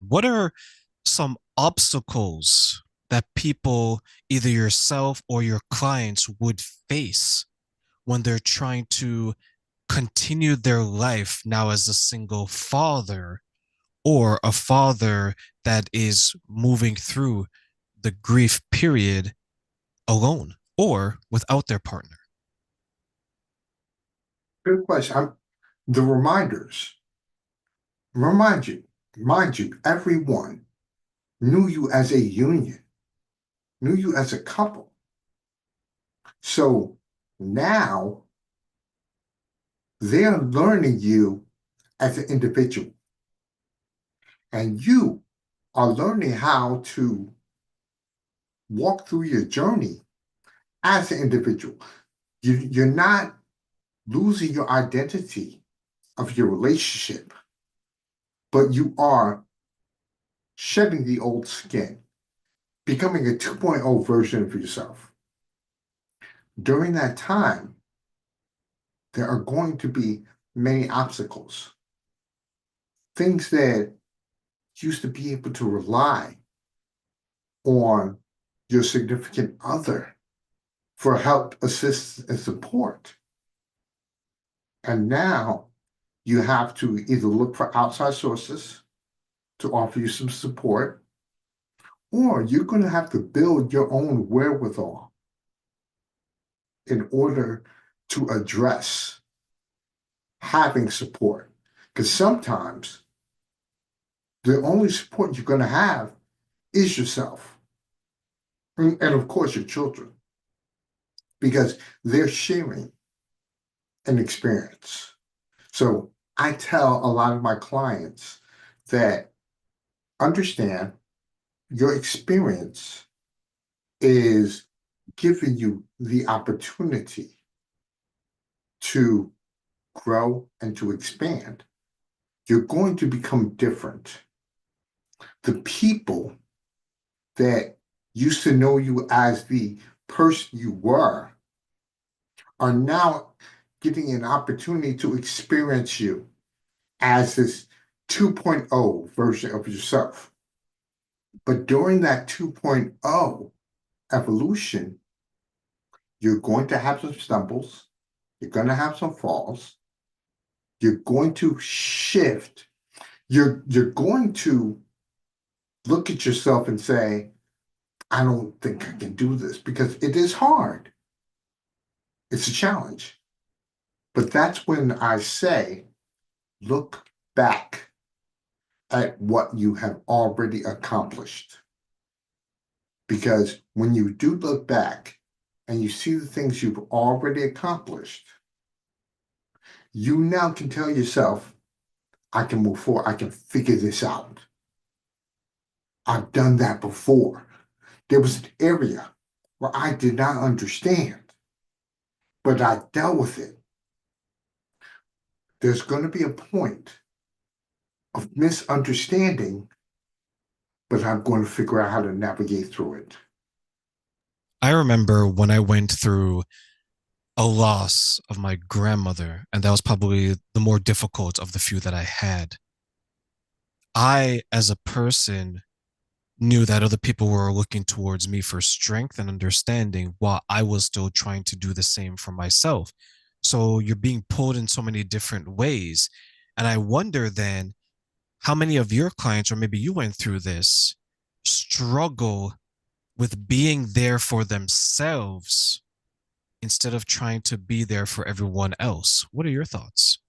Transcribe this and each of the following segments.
what are some obstacles that people, either yourself or your clients, would face when they're trying to continue their life now as a single father or a father that is moving through the grief period alone or without their partner? Good question. The reminders remind you, mind you, everyone knew you as a union, knew you as a couple. So now they're learning you as an individual, and you are learning how to walk through your journey as an individual. You're not losing your identity of your relationship, but you are shedding the old skin, becoming a 2.0 version of yourself. During that time, there are going to be many obstacles, things that used to be able to rely on your significant other for help, assist, and support. And now you have to either look for outside sources to offer you some support, or you're going to have to build your own wherewithal in order to address having support. Because sometimes the only support you're going to have is yourself. And of course, your children, because they're sharing an experience. So I tell a lot of my clients that understand your experience is giving you the opportunity to grow and to expand. You're going to become different. The people that used to know you as the person you were are now getting an opportunity to experience you as this 2.0 version of yourself. But during that 2.0 evolution, you're going to have some stumbles, you're going to have some falls, you're going to shift, you're going to look at yourself and say, I don't think I can do this because it is hard. It's a challenge. But that's when I say, look back at what you have already accomplished. Because when you do look back and you see the things you've already accomplished, you now can tell yourself, I can move forward, I can figure this out. I've done that before. There was an area where I did not understand, but I dealt with it. There's going to be a point of misunderstanding, but I'm going to figure out how to navigate through it. I remember when I went through a loss of my grandmother, and that was probably the more difficult of the few that I had. I, as a person, knew that other people were looking towards me for strength and understanding while I was still trying to do the same for myself. So you're being pulled in so many different ways. And I wonder then how many of your clients, or maybe you went through this, struggle with being there for themselves instead of trying to be there for everyone else. What are your thoughts?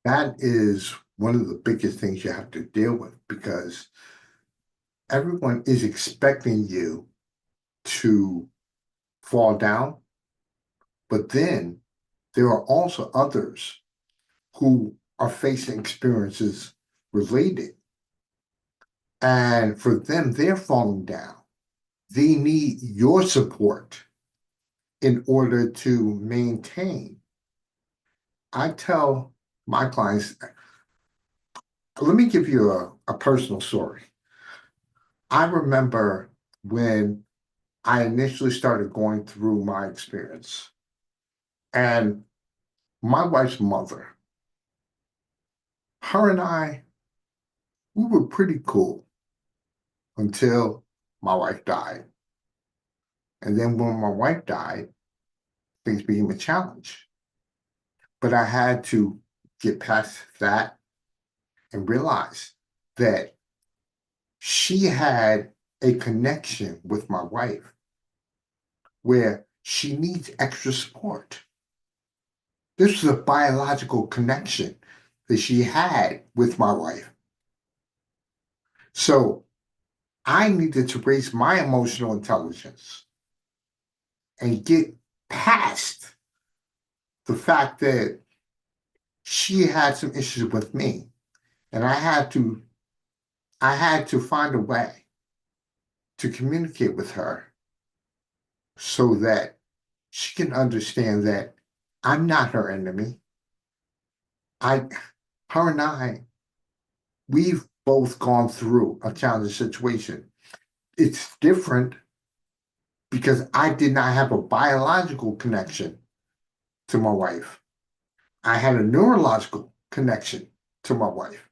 That is one of the biggest things you have to deal with because everyone is expecting you to fall down, but then there are also others who are facing experiences related. And for them, they're falling down. They need your support in order to maintain. I tell my clients, let me give you a personal story. I remember when I initially started going through my experience, and my wife's mother, her and I We were pretty cool until my wife died. And then when my wife died, things became a challenge. But I had to get past that and realize that she had a connection with my wife where she needs extra support. This was a biological connection that she had with my wife. So I needed to raise my emotional intelligence and get past the fact that she had some issues with me. And I had to find a way to communicate with her so that she can understand that I'm not her enemy. I her and I, we've both gone through a challenging situation. It's different because I did not have a biological connection to my wife. I had a neurological connection to my wife.